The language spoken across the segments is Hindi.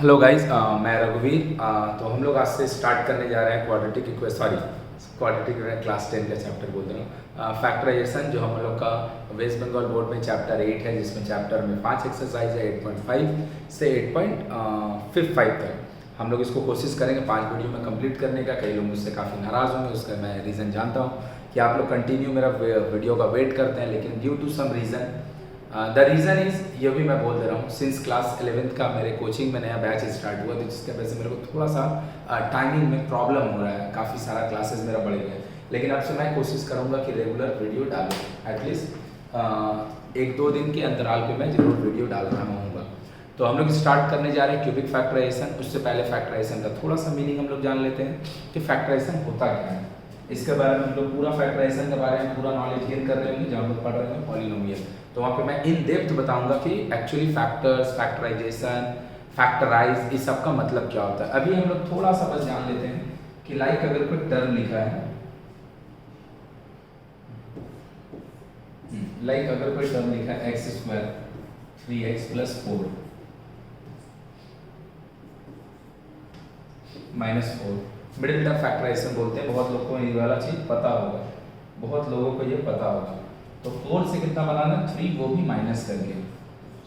हेलो गाइस, मैं रघुवीर। तो हम लोग आज से स्टार्ट करने जा रहे हैं क्वाड्रेटिक क्लास 10 का चैप्टर बोल रहा हूँ, फैक्टराइजेशन, जो हम लोग का वेस्ट बंगाल बोर्ड में चैप्टर 8 है, जिसमें चैप्टर में 5 एक्सरसाइज है 8.5 से 8.55 तक। हम लोग इसको कोशिश करेंगे 5 वीडियो में कंप्लीट करने का। कई लोग मुझसे काफ़ी नाराज़ होंगे, उसका मैं रीज़न जानता हूँ कि आप लोग कंटिन्यू मेरा वीडियो का वेट करते हैं, लेकिन due to some reason, the reason is, ये भी मैं बोल दे रहा हूँ, सिंस क्लास 11th का मेरे कोचिंग में नया बैच स्टार्ट हुआ, तो जिसके वजह से मेरे को थोड़ा सा टाइमिंग में प्रॉब्लम हो रहा है। काफ़ी सारा क्लासेस मेरा बढ़ गया है, लेकिन अब से मैं कोशिश करूँगा कि रेगुलर वीडियो डालूँ। एटलीस्ट 1-2 दिन के अंतराल पे मैं जरूर वीडियो डाल रहा हूँगा। तो हम लोग स्टार्ट करने जा रहे हैं क्यूबिक फैक्टराइजेशन। उससे पहले फैक्टराइजेशन का थोड़ा सा मीनिंग हम लोग जान लेते हैं कि फैक्टराइजेशन होता क्या है। इसके बारे में हम लोग पूरा फैक्टराइजेशन के बारे में पूरा नॉलेज गेन कर रहे होंगे जहाँ लोग पढ़ रहे हैं पॉलिनोमियल। तो वहाँ पे मैं इन डेप्थ बताऊंगा कि एक्चुअली फैक्टर्स, फैक्टराइजेशन, फैक्टराइज, इस सब का मतलब क्या होता है। अभी हम लोग थोड़ा सा बस जान लेते हैं कि लाइक अगर कोई टर्म लिखा है, अगर कोई टर्म लिखा है x² 3x + 4 -4, middle term factorisation बोलते हैं। बहुत लोगों को ये वाला चीज पता होगा, बहुत लोगों को ये पता होगा। तो 4 से कितना बनाना, 3, वो भी माइनस करके।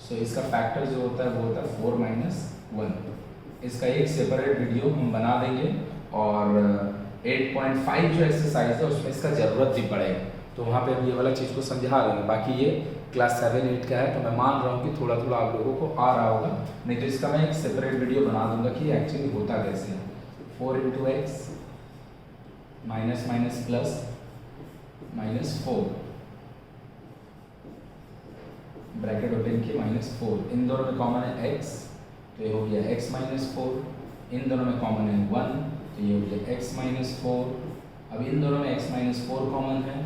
सो इसका फैक्टर जो होता है वो होता है 4 - 1। इसका एक सेपरेट वीडियो हम बना देंगे, और 8.5 जो एक्सरसाइज है उसमें इसका ज़रूरत भी पड़ेगा, तो वहाँ पे हम ये वाला चीज़ को समझा देंगे। बाकी ये क्लास 7-8 का है, तो मैं मान रहा हूँ कि थोड़ा थोड़ा आप लोगों को आ रहा होगा, नहीं तो इसका मैं एक सेपरेट वीडियो बना दूंगा कि एक्चुअली होता कैसे है। 4 × x -4 ब्रैकेट ओपन किए -4, इन दोनों में कॉमन है x, तो ये हो गया x -4। इन दोनों में कॉमन है 1, तो ये हो गया x -4। अब इन दोनों में x -4 कॉमन है,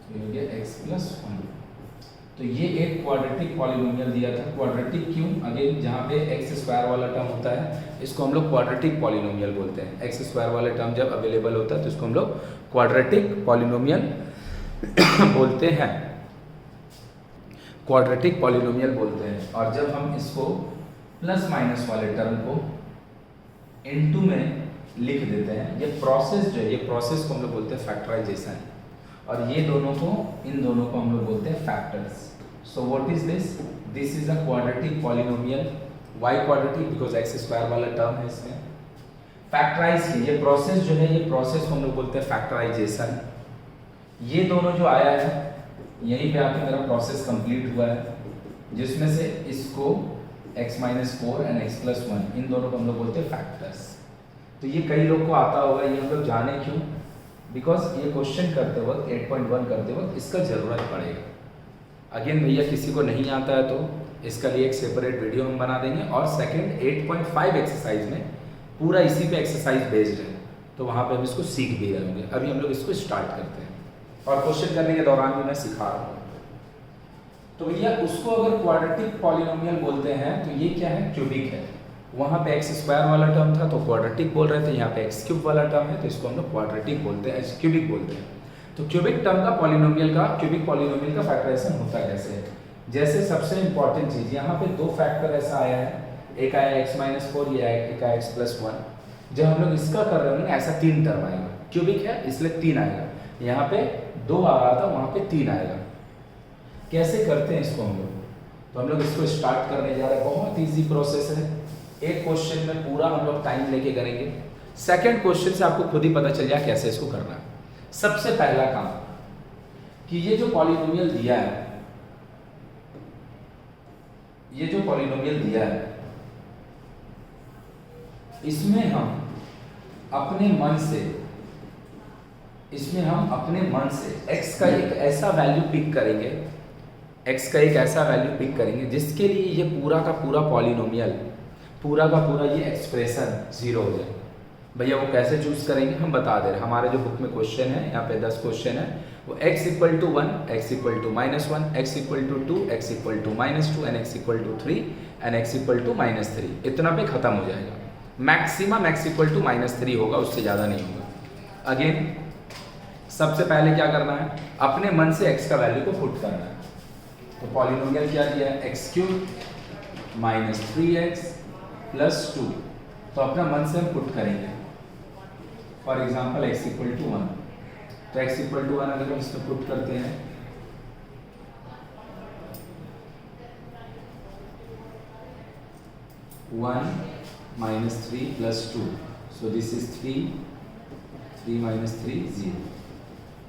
तो ये हो गया x + 1। तो ये एक क्वाड्रेटिक पॉलिनोमियल दिया था। क्वाड्रेटिक क्यों? अगेन, जहाँ पे x² वाला टर्म होता है इसको हम लोग क्वाड्रेटिक पॉलिनोमियल बोलते हैं। x² वाला टर्म जब अवेलेबल होता है तो इसको हम लोग क्वाड्रेटिक पॉलिनोमियल बोलते हैं, क्वाड्रेटिक पॉलिनोमियल बोलते हैं। और जब हम इसको प्लस माइनस वाले टर्म को इनटू में लिख देते हैं, ये प्रोसेस जो है, ये प्रोसेस को हम लोग बोलते हैं फैक्टराइजेशन। और ये दोनों को, इन दोनों को हम लोग बोलते हैं factors. So what is this? This is a quadratic polynomial. Why quadratic? Because x² वाला टर्म है इसमें। फैक्टराइज की ये प्रोसेस जो है, ये प्रोसेस को हम लोग बोलते हैं फैक्टराइजेशन। ये दोनों जो आया है, यहीं पे आके मेरा प्रोसेस कंप्लीट हुआ है, जिसमें से इसको x -4 और x + 1, इन दोनों को हम लोग बोलते हैं फैक्टर्स। तो ये कई लोग को आता होगा, ये हम लोग जाने क्यों? बिकॉज ये क्वेश्चन करते वक्त, 8.1 करते वक्त इसका ज़रूरत पड़ेगा। अगेन भैया, किसी को नहीं आता है तो इसका लिए एक सेपरेट वीडियो हम बना देंगे। और सेकंड 8.5 एक्सरसाइज में पूरा इसी पे एक्सरसाइज बेस्ड है, तो वहाँ पे हम इसको सीख भी रहे होंगे। अभी हम लोग इसको स्टार्ट करते हैं, और क्वेश्चन करने के दौरान भी मैं सिखा रहा हूँ। तो भैया, उसको अगर क्वाड्रेटिक पॉलिनोमियल बोलते हैं तो ये क्या है? क्यूबिक है। वहाँ पे x² वाला टर्म था तो क्वाड्रेटिक बोल रहे थे, यहाँ पे x³ वाला टर्म है तो इसको हम लोग क्वाड्रेटिक बोलते हैं, क्यूबिक बोलते हैं। तो क्यूबिक टर्म का पॉलिनोमियल का, क्यूबिक पॉलिनोमियल का फैक्टराइजेशन होता कैसे है? जैसे सबसे इंपॉर्टेंट चीज़, यहाँ पे 2 फैक्टर ऐसा आया है, एक आया x -4, ये आया एक आया x + 1। जब हम लोग इसका कर रहे होंगे ऐसा 3 टर्म आएगा। क्यूबिक है इसलिए 3 आएगा, यहाँ पे 2 आ रहा था, वहाँ पे 3 आएगा। कैसे करते हैं इसको हम लोग? तो हम लोग इसको स्टार्ट करने जा रहे हैं। बहुत ईजी प्रोसेस है, एक क्वेश्चन में पूरा हम लोग टाइम लेके करेंगे। सेकंड क्वेश्चन से आपको खुद ही पता चल जाए कैसे इसको करना है। सबसे पहला काम कि ये जो पॉलिनोमियल दिया है, ये जो पॉलिनोमियल दिया है, इसमें हम अपने मन से, x का एक ऐसा वैल्यू पिक करेंगे, जिसके लिए ये पूरा का पूरा पॉलिनोमियल, पूरा का पूरा ये एक्सप्रेशन 0 हो जाए। भैया वो कैसे चूज करेंगे हम बता दे रहे हैं। हमारे जो बुक में क्वेश्चन है, यहाँ पे 10 क्वेश्चन है, वो x = 1, x = -1, x = 2, x = -2, and x = 3 and x = -3, इतना पे खत्म हो जाएगा। मैक्सिमम x = -3 होगा, उससे ज़्यादा नहीं होगा। अगेन, सबसे पहले क्या करना है? अपने मन से x का वैल्यू को पुट करना है। तो पॉलिनोमियल क्या दिया है? x³ - 3x +2, तो अपना मन से हम पुट करेंगे। For example x equal to 1, तो x इक्वल टू 1 अगर हम इसमें पुट करते हैं 1 minus 3 plus 2, so this is 3 minus 3 0।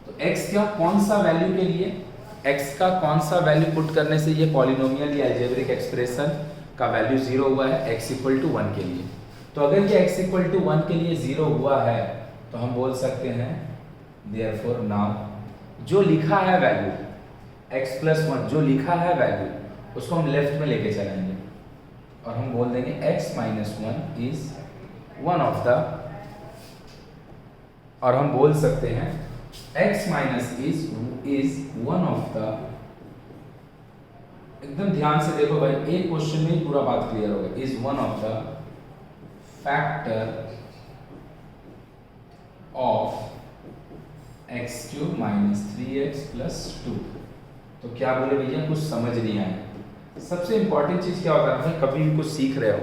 तो x का कौन सा वैल्यू के लिए, x का कौन सा वैल्यू पुट करने से ये पॉलिनोमियल या अलजेब्रिक एक्सप्रेशन का वैल्यू 0 हुआ है, x इक्वल टू 1 के लिए। तो अगर ये x इक्वल टू 1 के लिए 0 हुआ है तो हम बोल सकते हैं देयरफॉर नाउ जो लिखा है वैल्यू x प्लस 1 जो लिखा है वैल्यू उसको हम लेफ्ट में लेके चलेंगे और हम बोल देंगे x minus 1 is one of the, और हम बोल सकते हैं x minus is one of the. एकदम ध्यान से देखो भाई, एक क्वेश्चन में ही पूरा बात क्लियर होगा। Is one of the factor of x³ minus 3x plus 2। तो क्या बोले भैया, कुछ समझ नहीं आया। सबसे इंपॉर्टेंट चीज क्या होता है भाई, कभी भी कुछ सीख रहे हो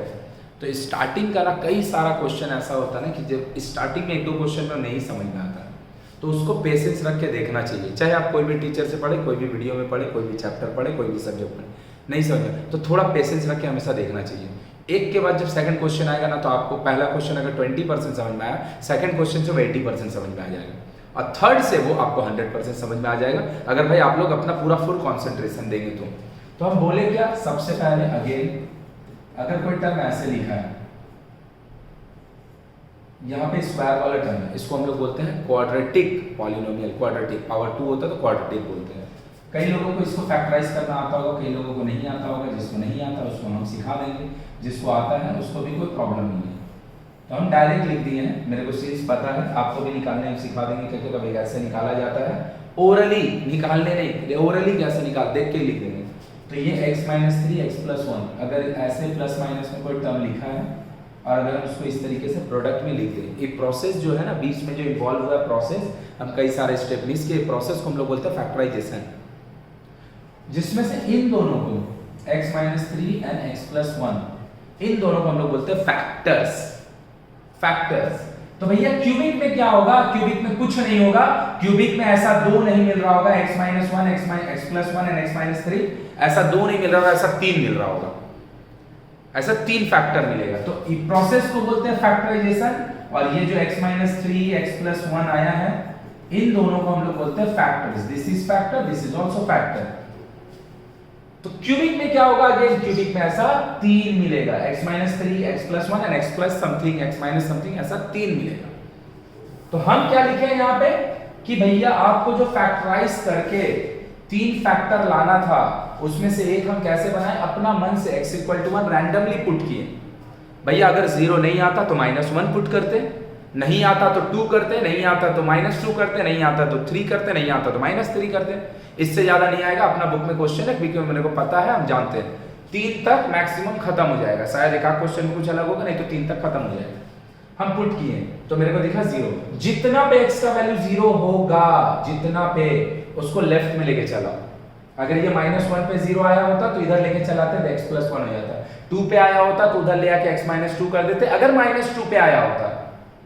तो स्टार्टिंग का ना कई सारा क्वेश्चन ऐसा होता है ना कि जब स्टार्टिंग में 1-2 क्वेश्चन में नहीं समझ में आता तो उसको पेशेंस रख के देखना चाहिए। चाहे आप कोई भी टीचर से पढ़े, कोई भी वीडियो में पढ़े, कोई भी चैप्टर पढ़े, कोई भी सब्जेक्ट पढ़े, नहीं समझ तो थोड़ा पेशेंस रख के हमेशा देखना चाहिए। एक के बाद जब सेकंड क्वेश्चन आएगा ना तो आपको पहला क्वेश्चन अगर 20% समझ में आया, सेकंड क्वेश्चन से वो 80% समझ में आ जाएगा और थर्ड से वो आपको 100% समझ में आ जाएगा, अगर भाई आप लोग अपना पूरा फुल कॉन्सेंट्रेशन देंगे तो हम बोले क्या, सबसे पहले अगेन अगर कोई टर्म ऐसे लिखा है, यहाँ पे स्क्वायर वाला टर्म है, इसको हम लोग बोलते हैं क्वाड्रेटिक पॉलिनोमियल। क्वाड्रेटिक पावर 2 होता है तो क्वाड्रेटिक बोलते हैं। कई लोगों को इसको फैक्टराइज करना आता होगा, कई लोगों को नहीं आता होगा। जिसको नहीं आता उसको हम सिखा देंगे, जिसको आता है उसको भी कोई प्रॉब्लम नहीं है। तो हम डायरेक्ट लिख दिए हैं, मेरे को सीरीज पता है, आपको भी निकालने हम सिखा देंगे क्योंकि कभी कैसे निकाला जाता है, ओरली निकालने नहीं, ओरली कैसे निकाल देख के लिख देंगे। तो ये x माइनस 3 x प्लस 1, अगर ऐसे प्लस माइनस में कोई टर्म लिखा है और अगर हम उसको इस तरीके से प्रोडक्ट में लिख दें, एक प्रोसेस जो है ना बीच में जो इन्वॉल्व हुआ है प्रोसेस, हम कई सारे स्टेप मिस के प्रोसेस को हम लोग बोलते हैं फैक्टराइजेशन, जिसमें से इन दोनों को x minus 3 and x plus 1 इन दोनों को हम लोग बोलते हैं फैक्टर्स। तो भैया क्यूबिक में क्या होगा, क्यूबिक में कुछ नहीं होगा। क्यूबिक में ऐसा 2 नहीं मिल रहा होगा, x minus 1 x plus 1 and x minus 3, ऐसा 2 नहीं मिल रहा होगा, ऐसा 3 मिल रहा होगा, ऐसा 3 फैक्टर मिलेगा। तो इस प्रोसेस को बोलते हैं फैक्टराइजेशन। और ये जो x माइनस 3 x प्लस 1 आया है, इन दोनों को हम लोग बोलते हैं factors. This is factor, this is also factor. तो क्यूबिक में क्या होगा, अगेन क्यूबिक में ऐसा 3 मिलेगा, x minus 3 x plus 1 and x plus something x minus something, ऐसा 3 मिलेगा। तो हम क्या लिखे यहाँ पे कि भैया आपको जो फैक्टराइज करके 3 फैक्टर लाना था उसमें से एक हम कैसे बनाए, अपना मन से x equal to 1 randomly put किए। भैया अगर 0 नहीं आता तो -1 पुट करते, नहीं आता तो 2 करते, नहीं आता तो -2 करते, नहीं आता तो 3 करते, नहीं आता तो -3 करते। इससे ज्यादा नहीं आएगा। अपना बुक में क्वेश्चन है क्योंकि मेरे को पता है, हम जानते हैं 3 तक मैक्सिमम खत्म हो जाएगा। शायद एक आध क्वेश्चन में कुछ अलग होगा, नहीं तो 3 तक खत्म हो जाएगा। हम पुट किए तो मेरे को दिखा 0। जितना पे x का वैल्यू 0 होगा, जितना पे उसको लेफ्ट में लेके चला। अगर ये -1 पे 0 आया होता तो इधर लेके चलाते तो x प्लस 1 हो जाता। 2 पे आया होता तो उधर ले आके x माइनस 2 कर देते। अगर -2 पे आया होता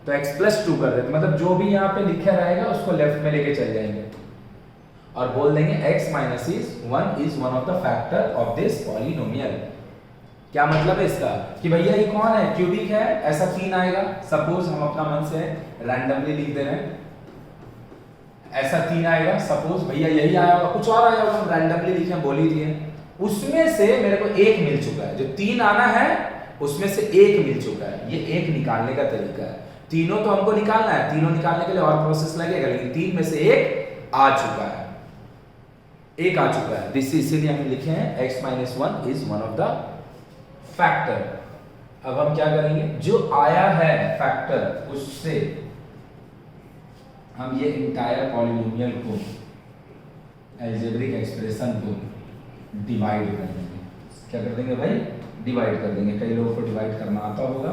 तो x प्लस 2 कर देते। मतलब जो भी यहाँ पे लिखा रहेगा उसको लेफ्ट में लेके चल जाएंगे और बोल देंगे x minus 1 is one of the factor of this polynomial. क्या मतलब है इसका कि भैया ये कौन है, क्यूबिक है, ऐसा 3 आएगा। सपोज हम अपना मन से रैंडमली लिख दे रहे हैं, ऐसा 3 आएगा। सपोज भैया यही आया होगा, कुछ और आया होगा, हम रैंडमली लिखे बोल ही दिए। उसमें से मेरे को 1 मिल चुका है, जो 3 आना है उसमें से 1 मिल चुका है। ये 1 निकालने का तरीका है। तीनों तो हमको निकालना है, तीनों निकालने के लिए और प्रोसेस लगेगा, लेकिन 3 में से 1 आ चुका है, 1 आ चुका है। दिस इसीलिए हम लिखे हैं x minus 1 is one of the factor. अब हम क्या करेंगे, जो आया है फैक्टर उससे हम ये इंटायर पॉलिनोमियल को, अलजेब्रिक एक्सप्रेशन को डिवाइड कर देंगे। क्या कर देंगे भाई, डिवाइड कर देंगे। कई लोगों को डिवाइड करना आता होगा,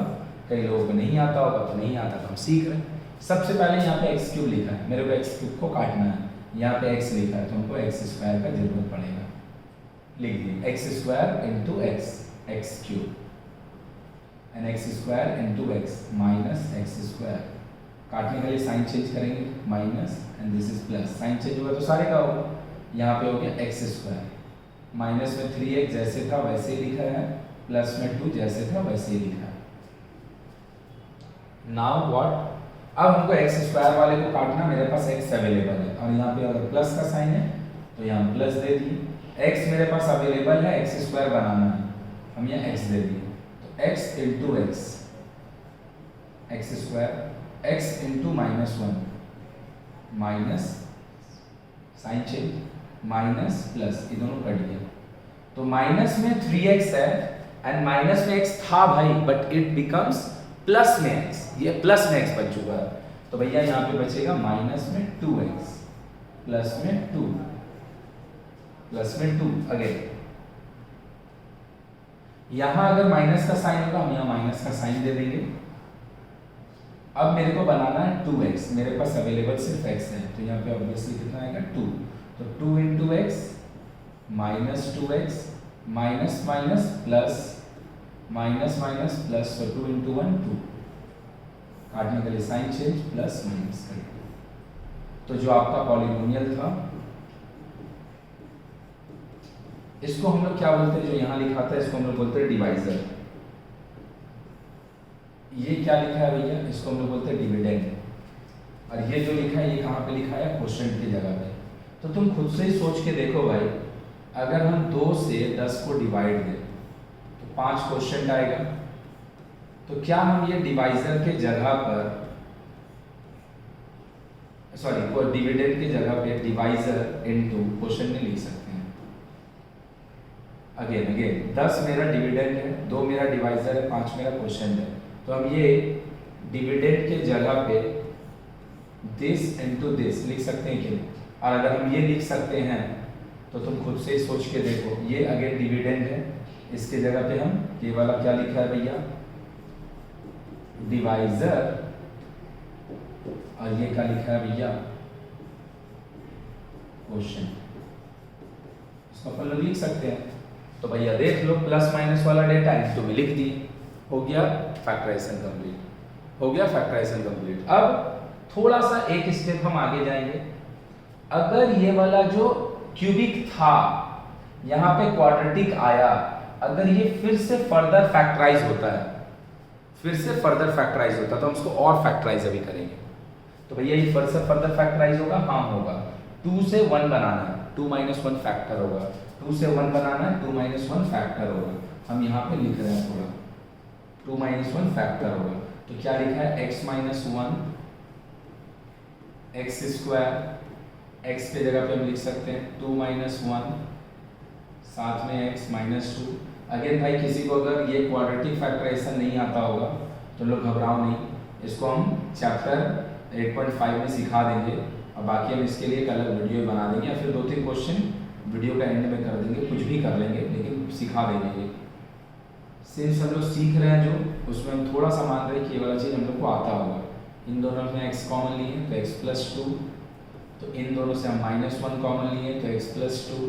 कई लोगों को नहीं आता होगा। तो नहीं आता तो हम सीख रहे हैं। सबसे पहले यहाँ पे x³ लिखा है, मेरे को x³ को काटना है। यहाँ पे x लिखा है तो हमको x² का जरूरत पड़ेगा। लिख दिए x² into x, x³। An x square into x minus x square, काटने के लिए साइन चेंज करेंगे minus and this is plus, sign change हुआ तो सारे का होगा, यहाँ पे हो गया एक्स स्क्वायर, माइनस में 3x जैसे था वैसे ही लिखा है, प्लस में 2 जैसे था वैसे ही लिखा है। नाउ व्हाट, अब हमको एक्स स्क्वायर वाले को काटना, मेरे पास x अवेलेबल है और यहाँ पे अगर प्लस का साइन है तो यहाँ प्लस दे दिए, x मेरे पास अवेलेबल है, एक्स स्क्वायर बनाना है, हम यहाँ x दे दिए, तो x into x, x square x into -1 minus sign change minus plus, ये दोनों कट गया, तो माइनस में 3x है एंड माइनस में x था भाई, बट इट बिकम्स प्लस में x, ये प्लस में x बन चुका है, तो भैया यहाँ पे बचेगा माइनस में 2x प्लस में 2 प्लस में 2 अगेन, यहां अगर माइनस का साइन होगा हम यहाँ माइनस का साइन दे देंगे। अब मेरे को बनाना है 2x, मेरे पास अवेलेबल सिर्फ x है, तो यहाँ पे ऑब्वियसली कितना आएगा 2, तो 2 into x minus 2x minus minus plus minus minus plus, तो 2 इंटू 1 2, काटने के लिए साइन चेंज प्लस माइनस करेंगे, तो जो आपका पॉलिनोमियल था इसको हम लोग क्या बोलते हैं, जो यहाँ लिखा था इसको हम लोग बोलते हैं डिवाइजर। ये क्या लिखा है भैया, इसको हम लोग बोलते हैं डिविडेंड, और ये जो लिखा है ये कहाँ पे लिखा है, क्वोशिएंट की जगह पे। तो तुम खुद से ही सोच के देखो भाई, अगर हम 2 से 10 को डिवाइड दें तो 5 क्वोशिएंट आएगा, तो क्या हम ये डिवाइजर के जगह पर, सॉरी डिविडेंड की जगह पे डिवाइजर इनटू क्वोशिएंट नहीं लिख सकते हैं। अगेन 10 मेरा डिविडेंड है, 2 मेरा डिवाइजर है, 5 मेरा क्वोशिएंट है, तो हम ये डिविडेंड के जगह पे दिस इनटू दिस लिख सकते हैं क्या, और अगर हम ये लिख सकते हैं तो तुम खुद से ही सोच के देखो, ये अगेन डिविडेंड है, इसके जगह पे हम ये वाला क्या लिखा है भैया, डिवाइजर, और ये क्या लिखा है भैया, क्वोशिएंट, इसको अपन लोग लिख सकते हैं। तो भैया देख लो, प्लस माइनस वाला डेटा इनटू में लिख दिए, हो गया फैक्टराइजेशन कंप्लीट, हो गया फैक्टराइजेशन कंप्लीट। अब थोड़ा सा एक स्टेप हम आगे जाएंगे, अगर ये वाला जो क्यूबिक था यहाँ पे क्वाड्रेटिक आया, अगर ये फिर से फर्दर फैक्टराइज होता है, फिर से फर्दर फैक्टराइज होता है, तो हम उसको और फैक्टराइज अभी करेंगे। तो भैया ये फिर से फर्दर फैक्टराइज होगा, हाँ होगा, 2 से 1 बनाना है, 2 - 1 फैक्टर होगा, 2 से 1 बनाना है, 2 - 1 फैक्टर होगा, हम यहाँ पे लिख रहे हैं थोड़ा, 2 - 1 फैक्टर होगा, तो क्या लिखा है, x - 1 एक्स स्क्वायर, x के जगह पे हम लिख सकते हैं 2 - 1 साथ में x - 2। अगेन भाई किसी को अगर ये क्वाड्रेटिक फैक्टराइजेशन नहीं आता होगा तो लोग घबराओ नहीं, इसको हम चैप्टर 8.5 में सिखा देंगे, और बाकी हम इसके लिए एक अलग वीडियो बना देंगे, या फिर 2-3 क्वेश्चन वीडियो का एंड में कर देंगे, कुछ भी कर लेंगे, लेकिन सिखा देंगे। ये सिंस हम लोग सीख रहे हैं जो, उसमें हम थोड़ा सा मान रहे हैं कि ये वाला चीज़ हम लोग को आता होगा। इन दोनों में x कॉमन लिए तो x + 2, तो इन दोनों से हम -1 कॉमन लिए तो x + 2,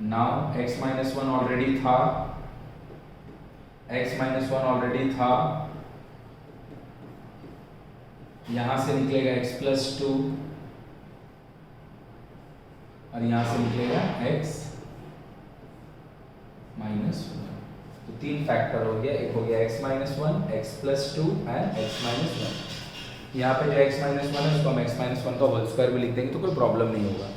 नाउ x - 1 ऑलरेडी था, x - 1 ऑलरेडी था, यहां से निकलेगा x + 2 और यहां से निकलेगा x - 1, तो 3 फैक्टर हो गया, एक हो गया x - 1, x + 2 एंड x - 1। यहाँ पे जो x - 1 है उसको हम x - 1 का होल स्क्वायर में लिख देंगे, तो कोई प्रॉब्लम नहीं होगा।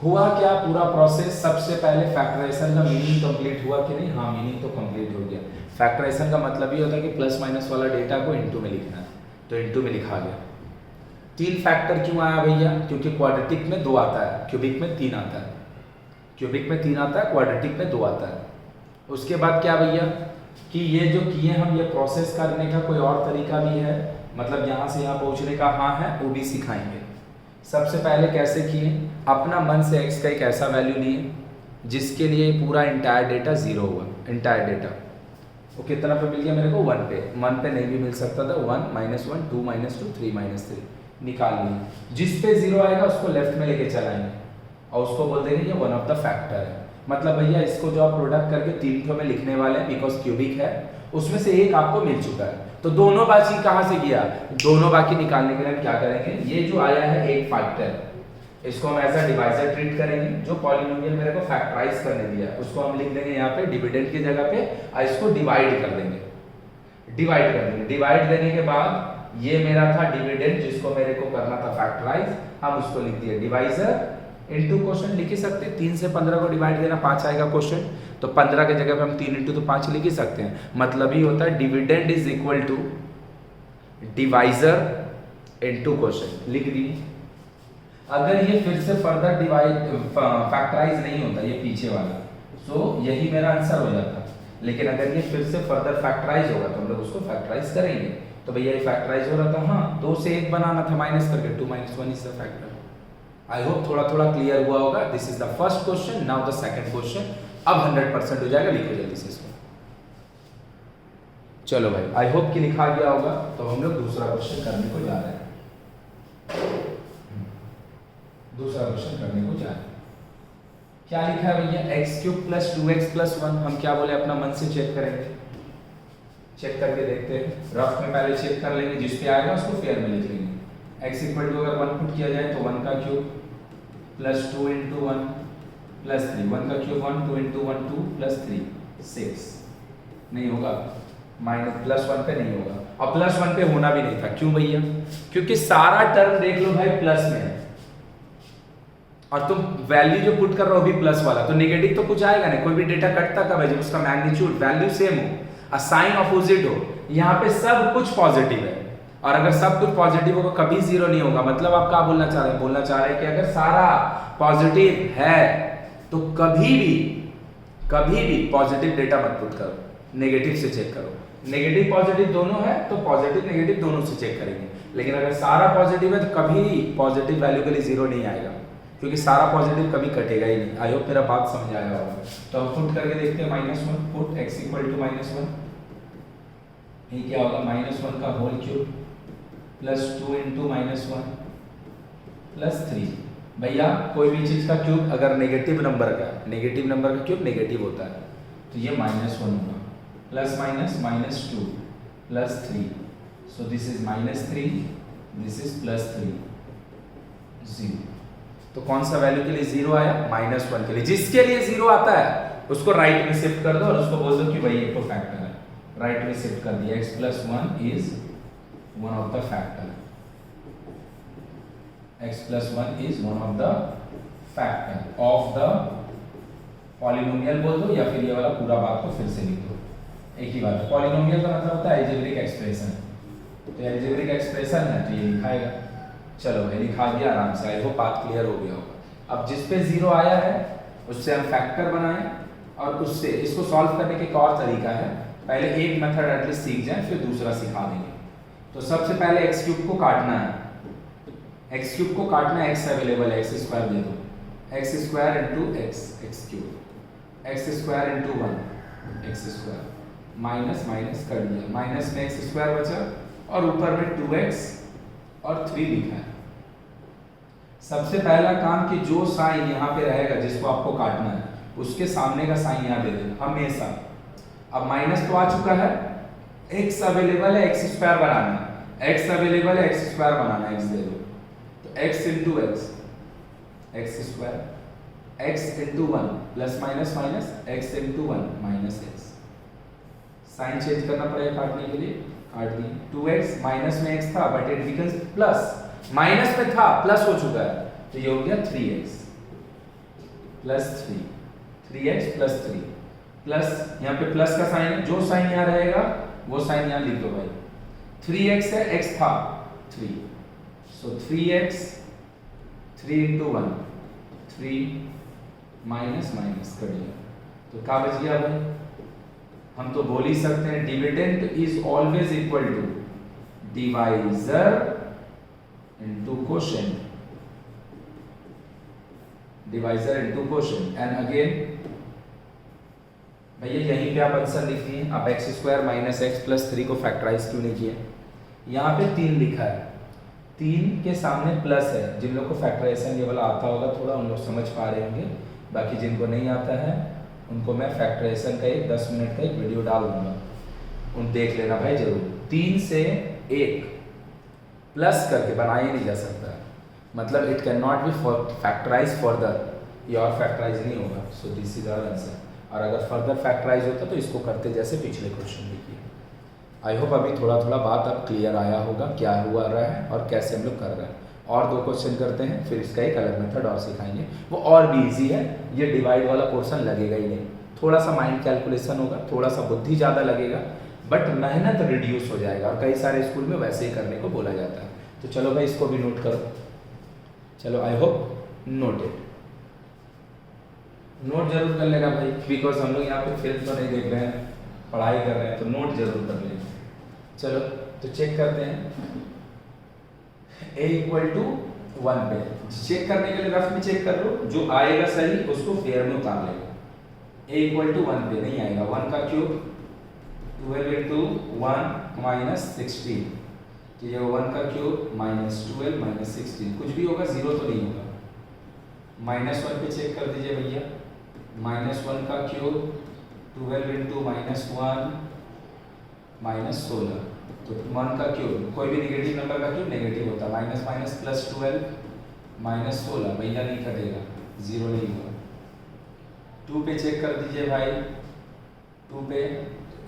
हुआ क्या पूरा प्रोसेस, सबसे पहले फैक्टराइजेशन का मीनिंग कंप्लीट हुआ कि नहीं, हाँ मीनिंग तो कंप्लीट हो गया। फैक्टराइजेशन का मतलब ये होता है कि प्लस माइनस वाला डेटा को इनटू में लिखना है, तो इनटू में लिखा गया। 3 फैक्टर क्यों आया भैया, क्योंकि क्वाड्रेटिक में 2 आता है, क्यूबिक में 3 आता है, क्यूबिक में 3 आता है, क्वाड्रेटिक में 2 आता है। उसके बाद क्या भैया कि ये जो किए हम, ये प्रोसेस करने का कोई और तरीका भी है, मतलब यहाँ से यहाँ पहुँचने का, हाँ है, वो भी सिखाएंगे। सबसे पहले कैसे किए, अपना मन से x का एक ऐसा वैल्यू लिए जिसके लिए पूरा इंटायर डेटा 0 हुआ, इंटायर डेटा वो कितना पे मिल गया मेरे को, 1 पे, 1 पे नहीं भी मिल सकता था, 1 - 1 2 - 2 3 - 3 निकाल लिए। जिस पे 0 आएगा उसको लेफ्ट में लेके चलाएंगे और उसको बोल देंगे ये वन ऑफ द फैक्टर है। मतलब भैया इसको जो आप प्रोडक्ट करके 3 को में लिखने वाले हैं बिकॉज क्यूबिक है, उसमें से एक आपको मिल चुका है, तो दोनों बाकी कहाँ से गया, दोनों बाकी निकालने के लिए हम क्या करेंगे, ये जो आया है एक फैक्टर, इसको हम ऐसा डिवाइजर ट्रीट करेंगे, जो पॉलिनोमियल मेरे को फैक्टराइज करने दिया उसको हम लिख देंगे यहाँ पे डिविडेंड की जगह पे, और इसको डिवाइड कर देंगे, डिवाइड देने के बाद ये मेरा था डिविडेंड जिसको मेरे को करना था फैक्टराइज, हम उसको लिख दिए डिवाइजर इनटू क्वोशिएंट लिख ही सकते हैं, 3 से 15 को डिवाइड देना 5 आएगा क्वोशिएंट, तो 15 के जगह पे हम 3 इंटू तो 5 लिख ही सकते हैं, मतलब ही होता है dividend is equal to divisor into quotient, लिख दिए। अगर ये फिर से फर्दर डिवाइड फैक्टराइज नहीं होता ये पीछे वाला, सो यही मेरा आंसर हो जाता, लेकिन अगर ये फिर से फर्दर फैक्टराइज होगा तो हम लोग उसको फैक्टराइज करेंगे, तो भैया ये फैक्टराइज हो रहा था, हाँ 2 से 1 बनाना था माइनस करके, 2 - 1 is the factor. I hope थोड़ा थोड़ा क्लियर हुआ होगा। This is the first question, now the second question. अब 100% हो जाएगा, लिखो जल्दी से इसको। चलो भाई, आई होप कि लिखा गया होगा, तो हम लोग दूसरा क्वेश्चन करने को जा रहे हैं। दूसरा क्वेश्चन करने को जा रहे हैं। क्या लिखा है भैया, x³ + 2x + 1। हम क्या बोले, अपना मन से चेक करेंगे, चेक करके देखते हैं। रफ में पहले चेक कर लेंगे, जिस पे आएगा उसको फेयर में लिख लेंगे। x = अगर 1 पुट किया जाए तो 1 का क्यूब + 2 × 1 + 3, 1 का क्यूब 1, 2 × 1 2 + 3 6, नहीं होगा, -+1 पे नहीं होगा, और +1 पे होना भी नहीं था। क्यों भैया, क्योंकि सारा टर्म देख लो भाई प्लस में है, और तुम वैल्यू जो पुट कर रहे हो भी प्लस वाला, तो नेगेटिव तो कुछ आएगा नहीं। कोई भी डेटा कटता कब है, जब उसका मैग्नीट्यूड वैल्यू सेम हो, साइन अपोजिट हो। यहाँ पे सब कुछ पॉजिटिव है, और अगर सब कुछ पॉजिटिव होगा कभी 0 नहीं होगा। मतलब आप क्या बोलना चाह रहे हैं, बोलना चाह रहे हैं कि अगर सारा पॉजिटिव है तो कभी भी पॉजिटिव डेटा मत पुट करो, नेगेटिव से चेक करो। नेगेटिव पॉजिटिव दोनों है तो पॉजिटिव नेगेटिव दोनों से चेक करेंगे, लेकिन अगर सारा पॉजिटिव है तो कभी पॉजिटिव वैल्यू के लिए 0 नहीं आएगा, क्योंकि सारा पॉजिटिव कभी कटेगा ही नहीं। आई होप मेरा बात समझ आया होगा। तो हम पुट करके देखते हैं, -1 पुट x = -1, ये क्या होगा, -1 का होल क्यूब + 2 × -1 + 3। भैया कोई भी चीज का क्यूब अगर नेगेटिव नंबर का क्यूब नेगेटिव होता है, तो ये -1 होगा, ± -2 + 3, सो दिस इज -3, दिस इज +3, 0। तो कौन सा वैल्यू के लिए 0 आया, -1 के लिए। जिसके लिए 0 आता है उसको राइट में शिफ्ट कर दो, और उसको बोल दो कि भाई ये तो फैक्टर है, राइट में शिफ्ट कर दिया। x + 1 is one of the factor, x + 1 is one of the factor of the polynomial बोल दो, या फिर ये वाला पूरा बात को फिर से लिख दो, एक ही बात है। पॉलिनोमियल का मतलब होता है अलजेब्रिक एक्सप्रेशन, तो अलजेब्रिक एक्सप्रेशन है तो ये लिखाएगा। चलो भाई लिखा दिया आराम से, आई होप बात क्लियर हो गया होगा। अब जिस पे 0 आया है उससे हम फैक्टर बनाएं, और उससे इसको सॉल्व करने का एक और तरीका है। पहले एक मेथड एटलीस्ट सीख जाए, फिर दूसरा सिखा देंगे। तो सबसे पहले x³ को काटना है, x³ को काटना है, x अवेलेबल है, x² दे दो, x² × x³ x² × 1 x², minus कर दिया, माइनस में x² बचा, और ऊपर में 2x और 3 लिखा है। सबसे पहला काम कि जो साइन यहाँ पे रहेगा जिसको आपको काटना है, उसके सामने का साइन यहाँ दे देना हमेशा। अब माइनस तो आ चुका है, x अवेलेबल है, x² बनाना, x अवेलेबल है, x² बनाना, x दे दो, तो x × x x², x × 1 ± x × 1 -x। Sign change करना पड़ेगा काटने के लिए, काट दी। 2x माइनस में x था but it becomes plus, minus में था प्लस हो चुका है, तो ये हो गया 3x + 3, 3x + 3 प्लस, यहाँ पे प्लस का साइन है, जो साइन यहाँ रहेगा वो साइन यहाँ लिख दो भाई। 3x है, x था 3, सो 3x 3 × 1 3 माइनस कर दिया, तो क्या बच गया भाई। हम तो बोल ही सकते हैं dividend is always equal to divisor into quotient, divisor into quotient. And again भैया यहीं पे आप आंसर लिखिए। आप x² - x + 3 को फैक्टराइज क्यों नहीं किए, यहाँ पे 3 लिखा है, 3 के सामने प्लस है। जिन लोग को फैक्टराइजेशन ये वाला आता होगा थोड़ा, उन लोग समझ पा रहे होंगे बाकी जिनको नहीं आता है उनको मैं फैक्टराइजेशन का एक 10 मिनट का एक वीडियो डाल दूंगा, उन देख लेना भाई जरूर। 3 से 1 प्लस करके बनाया ही नहीं जा सकता, मतलब it can not be factorise further, ये और फैक्टराइज नहीं होगा। So this is our answer. और अगर फर्दर फैक्टराइज होता तो इसको करते जैसे पिछले क्वेश्चन में किए। आई होप अभी थोड़ा थोड़ा बात अब क्लियर आया होगा क्या हुआ रहा है और कैसे हम लोग कर रहे हैं। और 2 क्वेश्चन करते हैं, फिर इसका एक अलग मेथड और सिखाएंगे, वो और भी ईजी है। ये डिवाइड वाला पोर्शन लगेगा ही नहीं, थोड़ा सा माइंड कैलकुलेशन होगा, थोड़ा सा बुद्धि ज़्यादा लगेगा, बट मेहनत रिड्यूस हो जाएगा। और कई सारे स्कूल में वैसे ही करने को बोला जाता है। तो चलो भाई इसको भी नोट करो। चलो आई होप नोटेड, नोट जरूर कर लेना भाई, बिकॉज हम लोग यहाँ पे फिल्म तो नहीं देख रहे हैं, पढ़ाई कर रहे हैं, तो नोट जरूर कर लेना। चलो तो चेक करते हैं। a = 1 पे चेक करने के लिए रफ में चेक कर लो, जो आएगा सही उसको फेयर में उतार लेगा। a = 1 पे नहीं आएगा, 1 का क्यूब 12 × 1 - 16, तो ये 1 का क्यूब -12 - 16 कुछ भी होगा, 0 तो नहीं होगा। -1 पे चेक कर दीजिए भैया, -1 का क्यूब 12 × -1 - 16, तो 1 का क्यूब, कोई भी नेगेटिव नंबर का क्यूब नेगेटिव होता है, माइनस माइनस प्लस 12 - 16, भैया नहीं कटेगा, 0 नहीं होगा। 2 पे चेक कर दीजिए भाई, 2 पे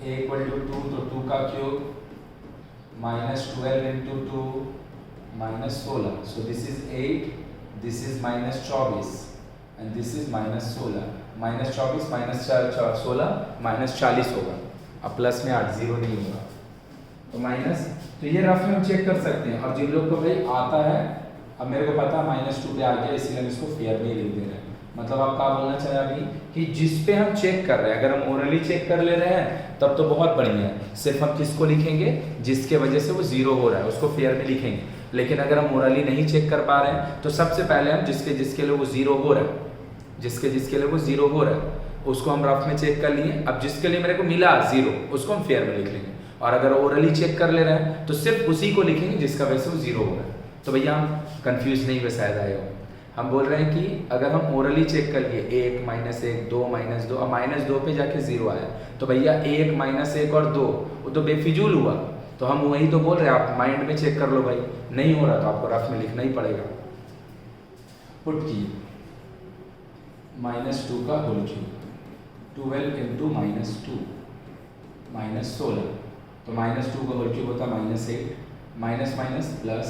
a = 2, तो 2 का cube -12 × 2 - 16, so this is 8, this is -24 and this is -16, -24 - 16 -40 होगा। अब प्लस में 8, 0 नहीं होगा, तो माइनस, तो ये रफ में हम चेक कर सकते हैं। और जिन लोग को भाई आता है, अब मेरे को पता है -2 पे आ गया, इसीलिए हम इसको फेयर में ही लिख दे रहे हैं। मतलब आप क्या बोलना चाहे अभी कि जिस पे हम चेक कर रहे हैं, अगर हम ओरली चेक कर ले रहे हैं तब तो बहुत बढ़िया है, सिर्फ हम किसको लिखेंगे, जिसके वजह से वो 0 हो रहा है उसको फेयर में लिखेंगे। लेकिन अगर हम ओरली नहीं चेक कर पा रहे हैं तो सबसे पहले हम जिसके जिसके लिए वो 0 हो रहा है, जिसके जिसके लिए वो 0 हो रहा है उसको हम रफ में चेक कर लिए। अब जिसके लिए मेरे को मिला 0 उसको हम फेयर में लिख लेंगे। और अगर ओरली चेक कर ले रहे हैं तो सिर्फ उसी को लिखेंगे जिसका वजह से वो 0 हो रहा है। तो भैया हम कंफ्यूज नहीं हुए, शायद आए हो। हम बोल रहे हैं कि अगर हम ओरली चेक कर लिए 1 - 1 2 - 2, अब -2 पे जाके 0 आया, तो भैया 1 - 1 और 2 वो तो बेफिजूल हुआ, तो हम वही तो बोल रहे हैं, आप माइंड में चेक कर लो भाई। नहीं हो रहा तो आपको रफ में लिखना ही पड़ेगा। पुट की -2 का होल क्यूब 12 × -2 -16, तो -2 का होल क्यूब होता है -8, minus minus plus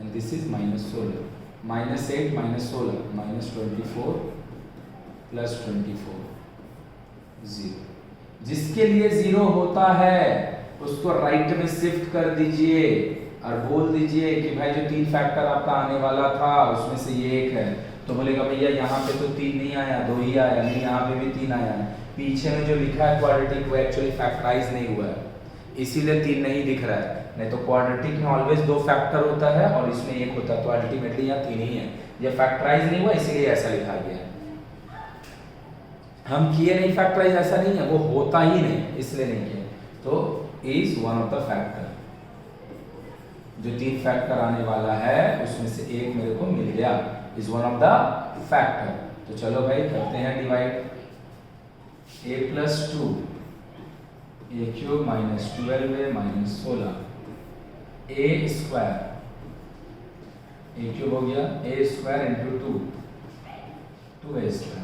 and this is -16, -8 - 16 -24 plus 24, 0। जिसके लिए 0 होता है उसको राइट में शिफ्ट कर दीजिए और बोल दीजिए कि भाई जो 3 फैक्टर आपका आने वाला था उसमें से ये 1 है। तो बोलेगा भैया यहाँ पे तो 3 नहीं आया, 2 ही आया। नहीं, यहाँ पे भी 3 आया है। पीछे में जो लिखा है क्वाड्रेटिक वो एक्चुअली फैक्टराइज नहीं हुआ है, इसीलिए 3 नहीं दिख रहा है। नहीं तो क्वाड्रेटिक में ऑलवेज 2 फैक्टर होता है और इसमें 1 होता है, तो अल्टीमेटली यहाँ 3 ही है। ये फैक्टराइज नहीं हुआ इसीलिए ऐसा लिखा गया है। हम किए नहीं फैक्टराइज, ऐसा नहीं है, वो होता ही नहीं इसलिए नहीं किए। तो is one of the factor, जो 3 फैक्टर आने वाला है उसमें से 1 मेरे को मिल गया, is one of the factor. तो चलो भाई करते हैं divide. a + 2 a³ -12 - 16 a² a³ हो गया, a² × 2 2a²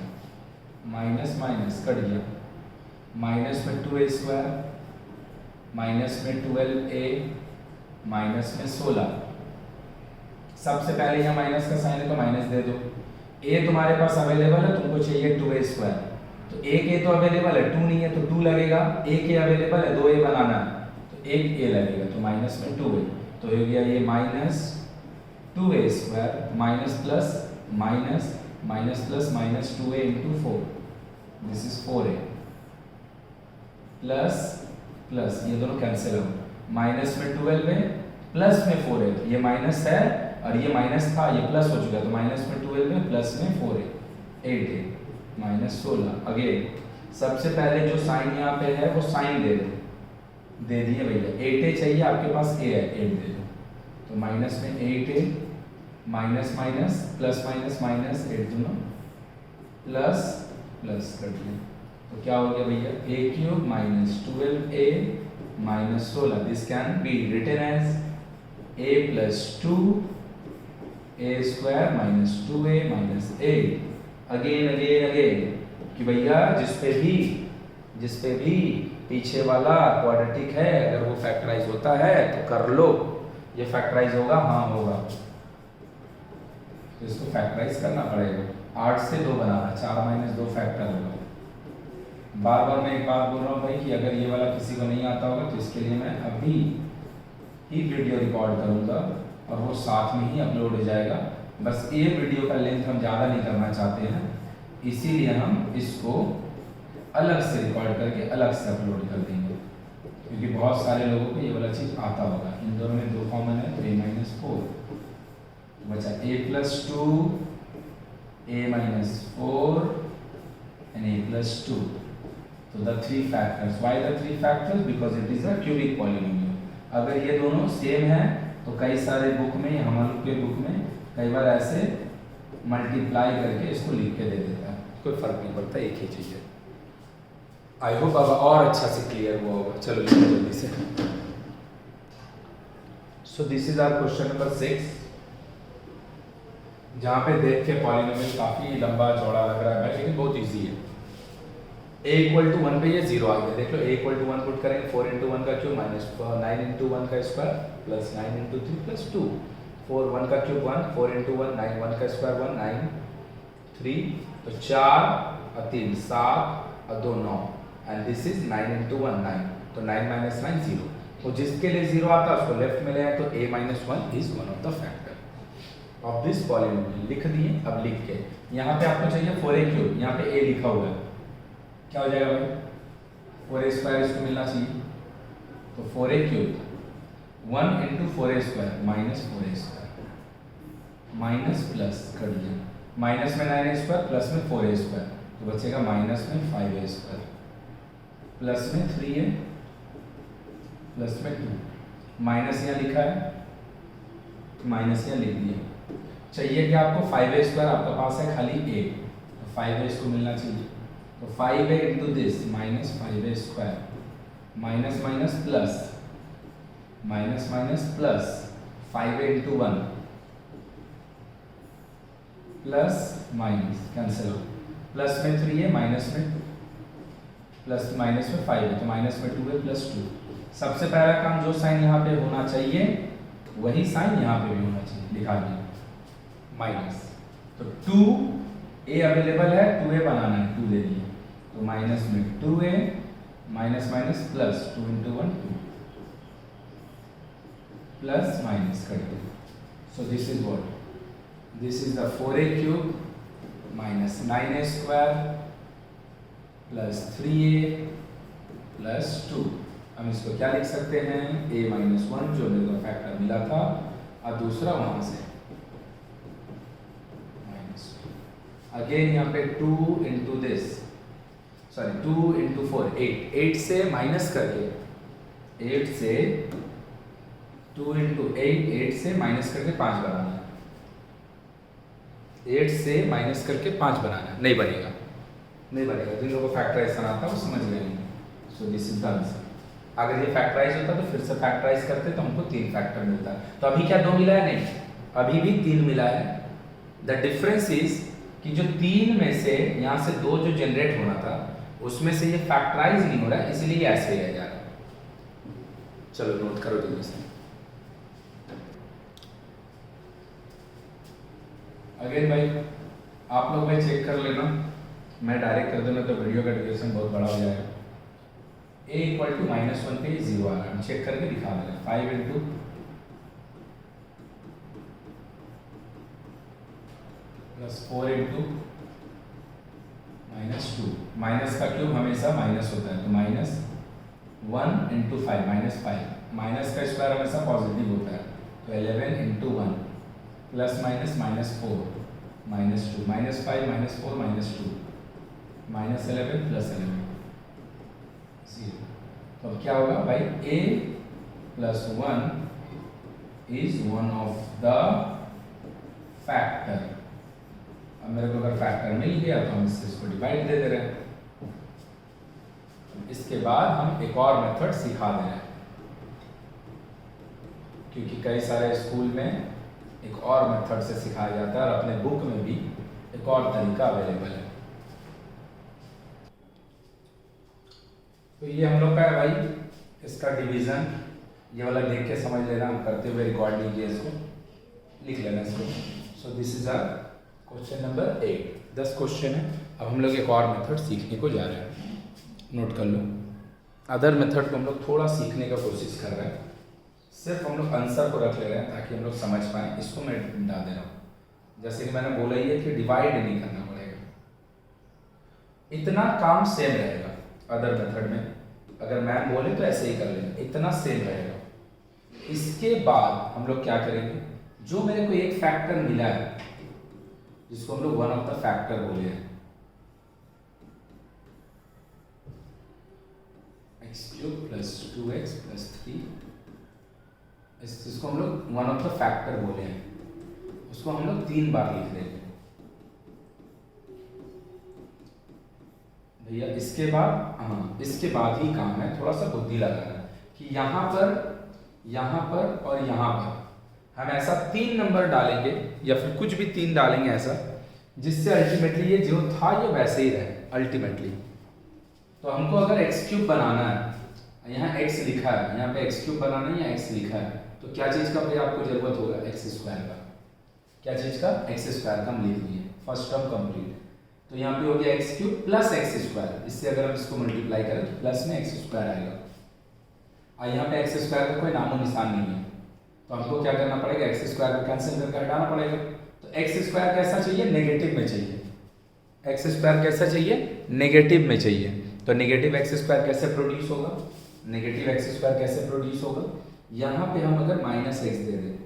minus minus cut गया, माइनस में 2a² माइनस में 12a माइनस में 16। सबसे पहले यहाँ माइनस का साइन है तो माइनस दे दो। a तुम्हारे पास अवेलेबल है, तुमको चाहिए 2a², तो 1 a तो अवेलेबल है, 2 नहीं है तो 2 लगेगा। 1 a अवेलेबल है, 2a बनाना है तो 1 a लगेगा, तो माइनस में 2a, तो हो गया ये -2a² minus plus minus minus plus minus 2a × 4, this is 4a plus plus, ये दोनों कैंसिल हो, माइनस में 12 है प्लस में 4 है, ये माइनस है और ये माइनस था, ये प्लस हो चुका, तो माइनस में 12 है प्लस में 4 है, 8a -16। अगेन सबसे पहले जो साइन यहाँ पे है वो साइन दे दिए भैया। 8a चाहिए, आपके पास a है, 8 दे दो, तो माइनस में 8a minus minus plus minus minus 8 दोनों प्लस प्लस कर दिया, तो क्या हो गया भैया, a cube minus 12a minus 16, this can be written as a plus 2a square minus 2a minus 8, again कि भैया जिस पे भी पीछे वाला क्वाड्रेटिक है अगर वो फैक्टराइज होता है तो कर लो, ये फैक्टराइज होगा, हाँ होगा, तो इसको फैक्टराइज करना पड़ेगा। 8 से 2 बनाना, 4 माइनस 2 फैक्टर होगा। बार बार मैं एक बात बोल रहा हूँ भाई कि अगर ये वाला किसी को नहीं आता होगा तो इसके लिए मैं अभी ही वीडियो रिकॉर्ड करूँगा और वो साथ में ही अपलोड हो जाएगा। बस ये वीडियो का लेंथ हम ज़्यादा नहीं करना चाहते हैं, इसीलिए हम इसको अलग से रिकॉर्ड करके अलग से अपलोड कर देंगे, क्योंकि बहुत सारे लोगों को ये वाला चीज़ आता होगा। इन दोनों में 2 कॉमन है तो a माइनस 4 बचा a plus 2 a minus 4 and a plus 2, तो the 3 factors, why the 3 factors, because it is a cubic polynomial. अगर ये दोनों सेम है तो कई सारे बुक में, हम लोग के बुक में कई बार ऐसे मल्टीप्लाई करके इसको लिख के दे देता है, कोई फर्क नहीं पड़ता, एक ही चीज़ है। आई होप अब और अच्छा से क्लियर हुआ होगा। चलो लिखो जल्दी से। So this is our question number 6, जहाँ पे देख के पॉलिनोमियल काफी लंबा चौड़ा लग रहा है भाई, लेकिन बहुत इजी है। a इक्वल टू 1 पे ये 0 आ गया, देख लो a इक्वल टू 1 पुट करेंगे, 4 इंटू 1 का क्यूब माइनस 9 इंटू 1 का स्क्वायर प्लस 9 इंटू 3 प्लस 2, 4 1 का क्यूब 1, 4 इंटू 1 9, 1 का स्क्वायर 1, 9 3, तो 4 और 3 7 और 2 9, एंड दिस इज 9 इंटू 1 9, तो 9 माइनस 9 0, तो जिसके लिए 0 आता है उसको लेफ्ट में ले आए, तो a minus 1 is one of the factor of this polynomial. लिख दिए। अब लिख के यहाँ पे आपको चाहिए 4a क्यूब, यहाँ पे a लिखा हुआ है, क्या हो जाएगा भाई, 4a स्क्वायर इसको मिलना चाहिए, तो 4a cube 1 into 4a square minus 4a square minus plus कर दिया, माइनस में 9a स्क्वायर प्लस में 4a स्क्वायर, तो बचेगा माइनस में 5a स्क्वायर प्लस में 3a प्लस में 2, माइनस यहाँ लिखा है तो माइनस यहाँ लिख दिया। चाहिए कि आपको 5a स्क्वायर, आपका पास है खाली a, तो 5a इसको मिलना चाहिए, तो 5a into this minus 5a square minus minus plus minus minus plus 5a into 1 plus minus cancel, plus में 3a माइनस में प्लस माइनस में 5a, तो माइनस में 2a प्लस 2। सबसे पहला काम जो साइन यहाँ पे होना चाहिए वही साइन यहाँ पे भी होना चाहिए, लिखा दिया माइनस, तो 2a अवेलेबल है, 2a बनाना है, 2 ले लिए, तो माइनस में 2a minus minus plus 2 into 1 2 plus minus कर दो, सो this is what, this is the 4a cube minus 9a square plus 3a plus 2। हम इसको क्या लिख सकते हैं, a माइनस 1 जो मेरे को फैक्टर मिला था, और दूसरा वहां से माइनस 2, अगेन यहाँ पे 2 इंटू दिस, सॉरी 2 इंटू 4 8, 8 से माइनस करके 8 से 2 इंटू 8, 8 से माइनस करके 5 बनाना है, 8 से माइनस करके 5 बनाना है, नहीं बनेगा, नहीं बनेगा, जिन लोगों को फैक्टराइजेशन आता है वो समझ गए। सो दिस इज द आंसर। अगर ये फैक्टराइज होता तो फिर से फैक्टराइज करते तो हमको 3 फैक्टर मिलता, तो अभी क्या 2 मिला है, नहीं, अभी भी 3 मिला है। द डिफरेंस इज कि जो 3 में से यहाँ से 2 जो जनरेट होना था उसमें से ये फैक्टराइज नहीं हो रहा है, इसलिए ऐसे ही रह जा रहा है। चलो नोट करो जल्दी से। अगेन भाई आप लोग भाई चेक कर लेना, मैं डायरेक्ट कर दूंगा तो वीडियो का ड्यूरेशन बहुत बड़ा हो जाएगा। a इक्वल टू माइनस 1 पे 0 आ रहा है, चेक करके दिखा देना, 5 into plus 4 into minus 2, minus का क्यूब हमेशा माइनस होता है, तो माइनस 1 इंटू 5 माइनस 5, माइनस का स्क्वायर हमेशा पॉजिटिव होता है, तो 11 into 1 plus minus minus 4 minus 2 minus 5 minus 4 minus 2 minus 11 plus 11 0। तो अब क्या होगा भाई, a plus 1 is one of the factor. अब अब मेरे को अगर फैक्टर मिल गया तो हम इसको डिवाइड दे दे रहे हैं। इसके बाद हम एक और मेथड सिखा दे रहे हैं, क्योंकि कई सारे स्कूल में एक और मेथड से सिखाया जाता है और अपने बुक में भी एक और तरीका अवेलेबल है। तो ये हम लोग का है भाई, इसका डिवीजन ये वाला देख के समझ लेना, हम करते हुए रिकॉर्ड लीजिए, इसको लिख लेना इसको। So this is our question number 8। 10 question है। अब हम लोग एक और मेथड सीखने को जा रहे हैं, नोट कर लो। अदर मेथड को हम लोग थोड़ा सीखने का कोशिश कर रहे हैं, सिर्फ हम लोग आंसर को रख ले रहे हैं ताकि हम लोग समझ पाएँ। इसको मैं डाल दे रहा हूँ, जैसे कि मैंने बोला ही है कि डिवाइड नहीं करना पड़ेगा, इतना काम सेम रहेगा। अदर मेथड में अगर मैम बोले तो ऐसे ही कर लेंगे, इतना सेम रहेगा। इसके बाद हम लोग क्या करेंगे, जो मेरे को एक फैक्टर मिला है जिसको हम लोग वन ऑफ द फैक्टर बोले हैं, x³ + 2x + 3, इसको हम लोग वन ऑफ द फैक्टर बोले हैं, उसको हम लोग 3 बार लिख देंगे भैया। इसके बाद इसके बाद ही काम है, थोड़ा सा बुद्धि लगाना कि यहाँ पर और यहाँ पर हम ऐसा 3 नंबर डालेंगे या फिर कुछ भी 3 डालेंगे ऐसा, जिससे अल्टीमेटली ये जो था ये वैसे ही रहे अल्टीमेटली। तो हमको अगर x³ बनाना है, यहाँ x लिखा है, यहाँ पे x³ बनाना है या x लिखा है, तो क्या चीज़ का भैया आपको जरूरत होगा, x² का। क्या चीज़ का, x² का हम लिख दिए, फर्स्ट टर्म कंप्लीट। तो यहाँ पे हो गया x³ + x², इससे अगर हम इसको मल्टीप्लाई करें तो प्लस में x² आएगा, और यहाँ पे x² का कोई नामो निशान नहीं है, तो हमको क्या करना पड़ेगा, x² को कैंसिल करके हटाना पड़ेगा। तो x² कैसा चाहिए, नेगेटिव में चाहिए। x² कैसा चाहिए, नेगेटिव में चाहिए। तो नेगेटिव x² कैसे प्रोड्यूस होगा, नेगेटिव x² कैसे प्रोड्यूस होगा, यहाँ पे हम अगर -x दे दें,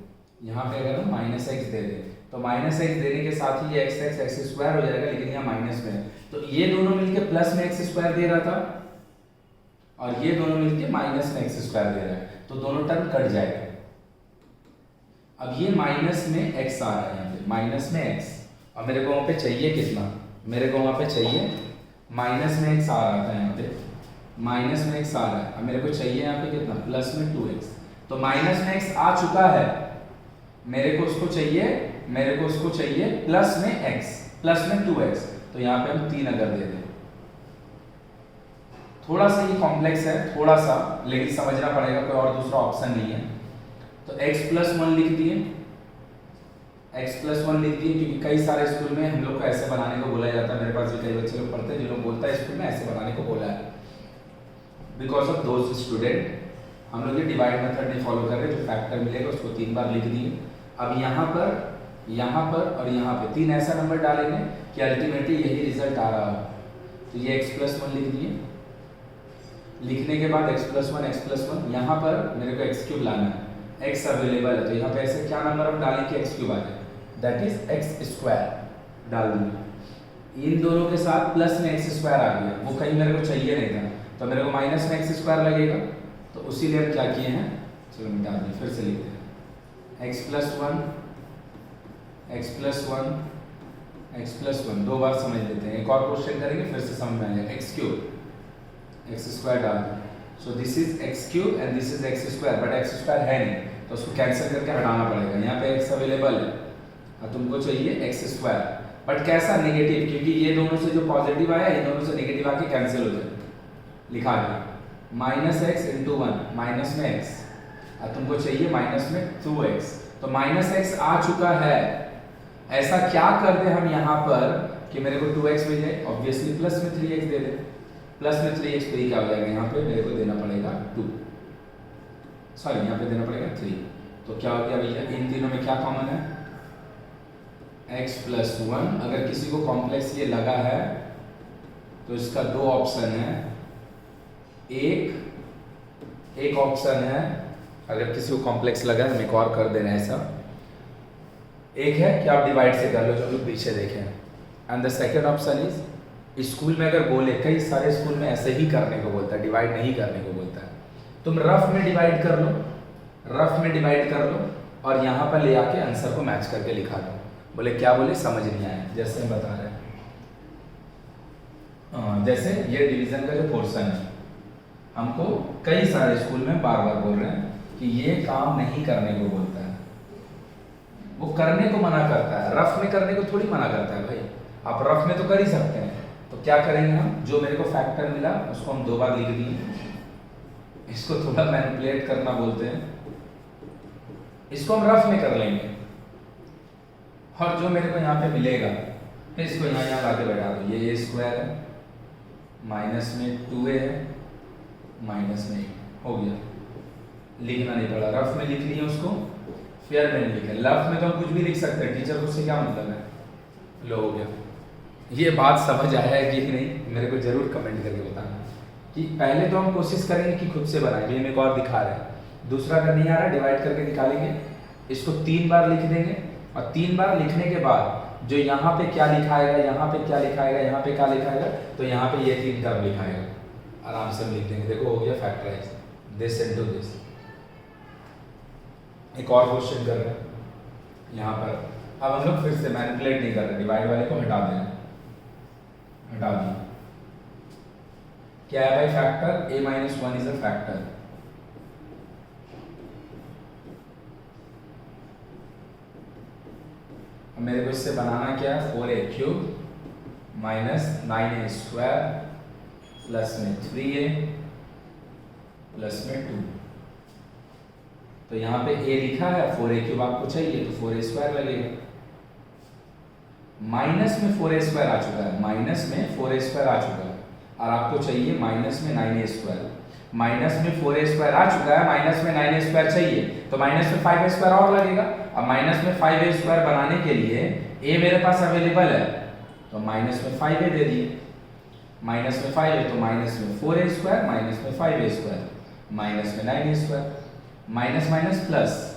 यहाँ पे अगर हम -x दे दें तो -x देने के साथ ही ये x x² हो जाएगा, लेकिन यहाँ माइनस में है, तो ये दोनों मिलके प्लस में x² दे रहा था और ये दोनों मिलके माइनस में x² दे रहा है, तो दोनों टर्म कट जाएगा। अब ये माइनस में x आ रहा है, यहाँ पे माइनस में x, और मेरे को वहाँ पे चाहिए कितना, मेरे को वहाँ पे चाहिए माइनस में x आ रहा था, यहाँ पे माइनस में x आ रहा है, अब मेरे को चाहिए यहाँ पे कितना, प्लस में 2x। तो माइनस में x आ चुका है, मेरे को उसको चाहिए प्लस में x, प्लस में 2x। तो यहाँ पे हम 3 अगर दे दें, थोड़ा सा ये कॉम्प्लेक्स है थोड़ा सा, लेकिन समझना पड़ेगा, कोई और दूसरा ऑप्शन नहीं है। तो x + 1 लिख दिए, क्योंकि कई सारे स्कूल में हम लोग को ऐसे बनाने को बोला जाता है। मेरे पास भी कई बच्चे लोग पढ़ते हैं जो लोग बोलता है स्कूल में ऐसे बनाने को बोला है। बिकॉज ऑफ दोज स्टूडेंट हम लोग ये डिवाइड मेथड नहीं फॉलो कर रहे, जो फैक्टर मिलेगा उसको 3 बार लिख दिए। अब यहाँ पर और यहाँ पे 3 ऐसा नंबर डालेंगे कि अल्टीमेटली यही रिजल्ट आ रहा हो। तो ये x + 1 लिख दिए, लिखने के बाद x + 1 यहाँ पर मेरे को x³ लाना है, x अवेलेबल है, तो यहाँ पे ऐसे क्या नंबर हम डालें कि x³ आ जाए, दैट इज x² डाल दूंगा। इन दोनों के साथ प्लस में x² आ गया, वो कहीं मेरे को चाहिए नहीं था, तो मेरे को माइनस में x² लगेगा, तो उसीलिए हम क्या किए हैं, चलो मिटा दें, फिर से लिखते हैं x + 1 2 बार समझ लेते हैं, एक और क्वेश्चन करेंगे फिर से समझ में आ जाएगा। x² डाल दें, सो this is x³ and this is x², but x² है नहीं, तो उसको कैंसिल करके हटाना पड़ेगा। यहाँ पे x अवेलेबल है और तुमको चाहिए x², बट कैसा, नेगेटिव, क्योंकि ये दोनों से जो पॉजिटिव आया इन दोनों से नेगेटिव आके कैंसिल हो जाए। लिखा गया -x × 1 माइनस में x, और तुमको चाहिए माइनस में 2x, तो -x आ चुका है। ऐसा क्या कर दे हम यहाँ पर कि मेरे को 2x मिल जाए, ऑब्वियसली प्लस में 3x दे दे, प्लस में 3x पे क्या हो जाएगा, यहाँ पे मेरे को देना पड़ेगा 2, सॉरी यहाँ पे देना पड़ेगा 3। तो क्या हो गया भैया, इन तीनों में क्या कॉमन है, x + 1। अगर किसी को कॉम्प्लेक्स ये लगा है तो इसका 2 ऑप्शन है, एक ऑप्शन है, अगर किसी को कॉम्प्लेक्स लगा है हम एक और कर दे रहे हैं ऐसा, एक है कि आप डिवाइड से कर लो जो लोग पीछे देखें, and the second option is, school में अगर बोले, कई सारे स्कूल में ऐसे ही करने को बोलता है, डिवाइड नहीं करने को बोलता है, तुम रफ में डिवाइड कर लो और यहाँ पर ले आके आंसर को मैच करके लिखा दो। बोले क्या बोले, समझ नहीं आया। जैसे हम बता रहे हैं, जैसे ये डिवीजन का जो पोर्शन है, हमको कई सारे स्कूल में बार बार बोल रहे हैं कि ये काम नहीं करने को बोलता है, वो करने को मना करता है, रफ में करने को थोड़ी मना करता है भाई। आप रफ में तो कर ही सकते हैं, तो क्या करेंगे हम, जो मेरे को फैक्टर मिला उसको हम 2 बार लिख दिए, इसको थोड़ा मैनिपुलेट करना बोलते हैं, इसको हम रफ में कर लेंगे, और जो मेरे को यहाँ पे मिलेगा इसको यहाँ लाके बैठा दो। ये a स्क्वायर है, माइनस में 2a है, माइनस में 8 हो गया। लिखना नहीं पड़ा, रफ में लिख लिए उसको, फेयर में नहीं लिखे। रफ में तो हम कुछ भी लिख सकते हैं, टीचर को उससे क्या मतलब है। लो हो गया। ये बात समझ आया है कि नहीं, मेरे को जरूर कमेंट करके बताना कि पहले तो हम कोशिश करेंगे कि खुद से बनाएं। ये मेरे को और दिखा रहे हैं, दूसरा अगर नहीं आ रहा डिवाइड करके निकालेंगे, इसको 3 बार लिख देंगे, और 3 बार लिखने के बाद जो यहाँ पे क्या लिखाएगा, यहाँ पे क्या लिखाएगा, यहाँ पे क्या लिखाएगा, तो यहाँ पे ये 3 टर्म लिखाएगा, आराम से लिख देंगे। देखो हो गया फैक्टराइज, दिस इनटू दिस। एक और क्वेश्चन कर रहे हैं यहाँ पर, अब हम लोग फिर से मैनिपुलेट नहीं कर रहे, डिवाइड वाले को हटा देना, हटा दिया। क्या है भाई factor, a - 1 is a factor. अब मेरे को इससे बनाना क्या है, 4a³ माइनस 9a² प्लस में 3a प्लस में 2। तो यहाँ पे a लिखा है, 4a³ आपको चाहिए तो 4a² लगेगा। माइनस में 4a² आ चुका है, माइनस में 4a² आ चुका है, और आपको चाहिए माइनस में 9a²। माइनस में 4a² आ चुका है, माइनस में 9a² चाहिए, तो माइनस में 5a² और लगेगा। अब माइनस में 5a² बनाने के लिए a मेरे पास अवेलेबल है, तो माइनस में 5a दे दिए। माइनस में 5 है तो माइनस में 4a², माइनस में 5a², माइनस में 9a², minus minus plus,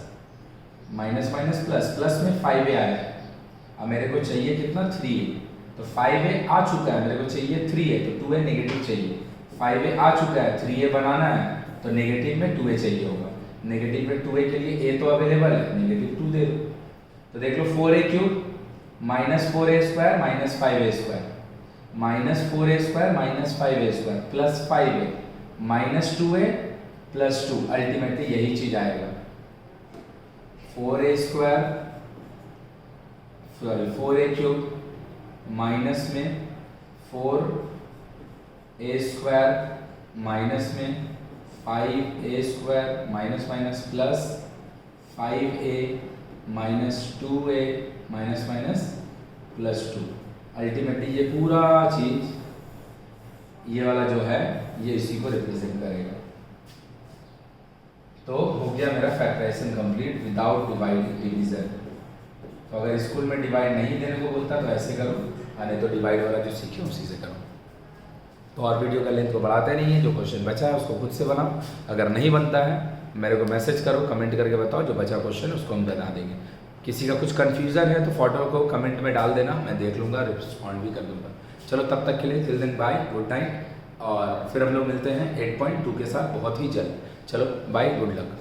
minus minus plus, plus में 5a आया है। अब मेरे को चाहिए कितना, 3a, तो 5a आ चुका है, मेरे को चाहिए 3a, तो 2a नेगेटिव चाहिए। 5a आ चुका है, 3a बनाना है, तो नेगेटिव में 2a चाहिए होगा। नेगेटिव में 2a के लिए a तो अवेलेबल है, नेगेटिव 2 दे दो। तो देख लो 4a³ minus 4a² minus 5a², minus 4a² minus 5a² plus 5a minus 2a plus 2, ultimately यही चीज आएगा। 4a³ माइनस में 4a² माइनस में 5a² minus minus plus 5a minus 2a minus minus plus 2। Ultimately ये पूरा चीज, ये वाला जो है ये इसी को रिप्रेजेंट करेगा। तो हो गया मेरा फैक्टराइजेशन कंप्लीट विदाउट डिवीजन। तो अगर स्कूल में डिवाइड नहीं देने को बोलता तो ऐसे करो, नहीं तो डिवाइड वाला जो सीखे उसी से करो। तो और वीडियो का लेंथ को बढ़ाते नहीं है, जो क्वेश्चन बचा है उसको खुद से बनाओ। अगर नहीं बनता है मेरे को मैसेज करो, कमेंट करके बताओ, जो बचा क्वेश्चन उसको हम बता देंगे। किसी का कुछ कन्फ्यूज़न है तो फोटो को कमेंट में डाल देना, मैं देख लूँगा, रिस्पॉन्ड भी कर दूँगा। चलो तब तक के लिए till then bye, good night, और फिर हम लोग मिलते हैं 8.2 के साथ बहुत ही जल्द। चलो बाय, गुड लक।